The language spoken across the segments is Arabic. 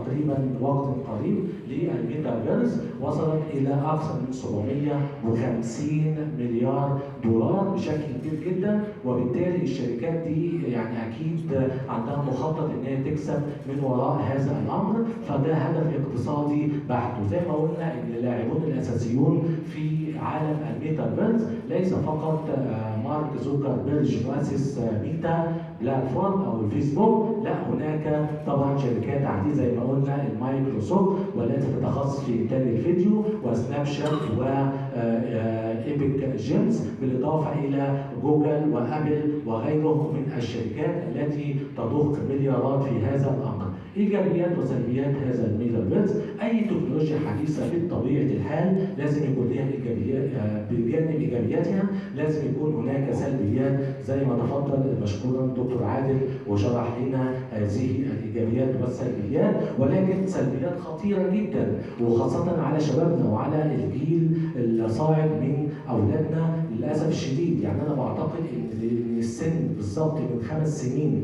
تقريبا وقت قريب للميتافيرس وصلت إلى أكثر من 750 مليار دولار بشكل كبير جدا، وبالتالي الشركات دي يعني أكيد عندها مخطط إن هي تكسب من وراء هذا الأمر، فده هدف اقتصادي بحت. وزي ما قلنا إن اللاعبون الأساسيون في عالم الميتافيرس ليس فقط مارك زوكربيرج مؤسس ميتا بلاتفورم او الفيسبوك، لا هناك طبعا شركات عديده زي ما قلنا المايكروسوفت والتي تتخصص في انتاج الفيديو، وسناب شات وايبك جيمز، بالاضافه الى جوجل وابل وغيرهم من الشركات التي تضخ مليارات في هذا الامر. ايجابيات وسلبيات هذا الميتافيرس، اي تكنولوجيا حديثه بطبيعه الحال لازم يكون لها ايجابيات، بجانب ايجابياتها لازم يكون هناك سلبيات زي ما تفضل مشكورا دكتور عادل وشرح لنا هذه الايجابيات والسلبيات، ولكن سلبيات خطيره جدا وخاصه على شبابنا وعلى الجيل الصاعد من اولادنا للاسف الشديد. يعني انا بعتقد ان السن بالظبط من 5 سنين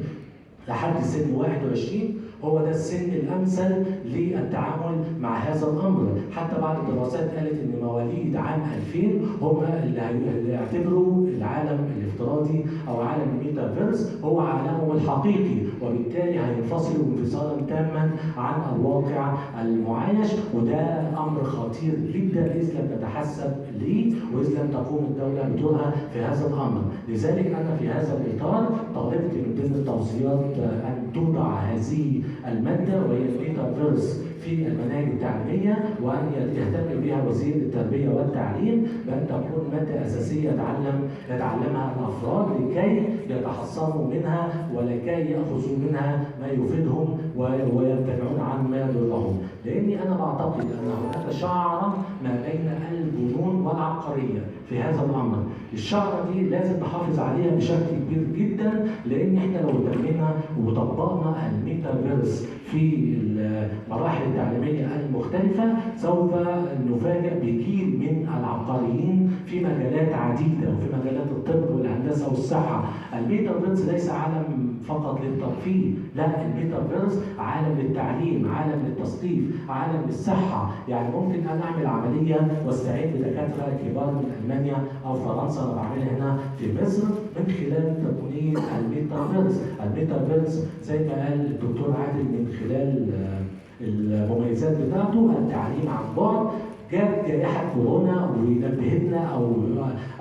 لحد سن 21 هو ده السن الامثل للتعامل مع هذا الامر. حتى بعض الدراسات قالت ان مواليد عام 2000 هم اللي هيعتبروا العالم الافتراضي او عالم الميتافيرس هو عالمهم الحقيقي، وبالتالي هينفصلوا انفصالا تاما عن الواقع المعايش، وده امر خطير جدا اذ لم نتحسب ليه واذ لم تقوم الدوله بدورها في هذا الامر. لذلك انا في هذا الاطار طالبت من ضمن التوصيات ان توضع هذه الماده وهي الميتافيرس في المناهج التعليميه، وان يهتم بها وزير التربيه والتعليم بان تكون ماده اساسيه يتعلمها الافراد لكي يتحصنوا منها ولكي ياخذوا منها ما يفيدهم ويمتنعون عن ما يضرهم. لاني انا بعتقد ان هناك شعره ما بين الجنون والعبقريه في هذا الامر. الشعره دي لازم نحافظ عليها بشكل كبير جدا، لان احنا لو تمينا وطبقنا الميتافيرس في المراحل التعليميه المختلفه سوف نفاجئ بجيل من العبقريين في مجالات عديده وفي مجالات الطب والهندسه والصحه. الميتافيرس ليس عالم فقط للترفيه، لا الميتافيرس عالم للتعليم، عالم للتثقيف، عالم للصحه. يعني ممكن انا اعمل عمليه واستعين بدكاتره كبار من المانيا او فرنسا، انا بعملها هنا في مصر من خلال تقنيه الميتافيرس. الميتافيرس زي ما قال الدكتور عادل من خلال المميزات بتاعته التعليم عن بعد. جت جائحة كورونا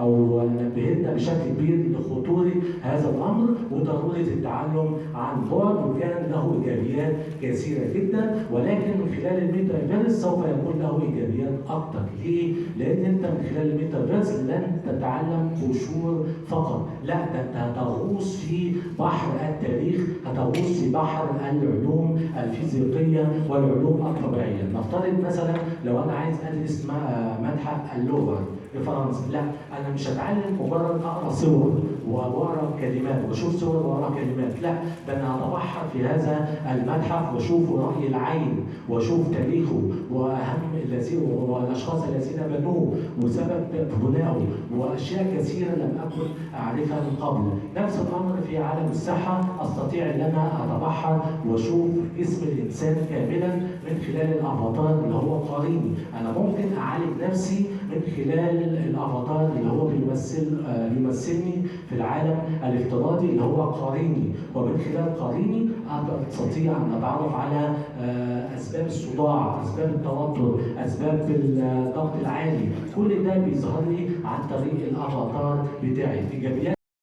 ونبهتنا بشكل كبير لخطورة هذا الأمر وضرورة التعلم عن بعد، وكان له إيجابيات كثيرة جدا، ولكن من خلال الميتافيرس سوف يكون له إيجابيات أكثر. ليه؟ لأن أنت من خلال الميتافيرس لن تتعلم قشور فقط، لا ده أنت هتغوص في بحر التاريخ، هتغوص في بحر العلوم الفيزيائية والعلوم الطبيعية. نفترض مثلا لو أنا عايز أدرس متحف اللوفر في فرنسا، لا انا مش هتعلم مجرد اقرا صور واقرا كلمات واشوف صور واقرا كلمات، لا ده انا هتبحر في هذا المتحف واشوف راي العين واشوف تاريخه واهم والاشخاص الذين بنوه وسبب بنائه واشياء كثيره لم اكن اعرفها من قبل. نفس الامر في عالم الصحه، استطيع ان انا اتبحر واشوف جسم الانسان كاملا من خلال الافاتار اللي هو قريني. انا ممكن اعالج نفسي من خلال الافاتار اللي هو بيمثلني في العالم الافتراضي اللي هو قريني، ومن خلال قريني استطيع ان اتعرف على اسباب الصداع، اسباب التوتر، اسباب الضغط العالي. كل ده بيظهر لي عن طريق الافاتار بتاعي. ايجابيات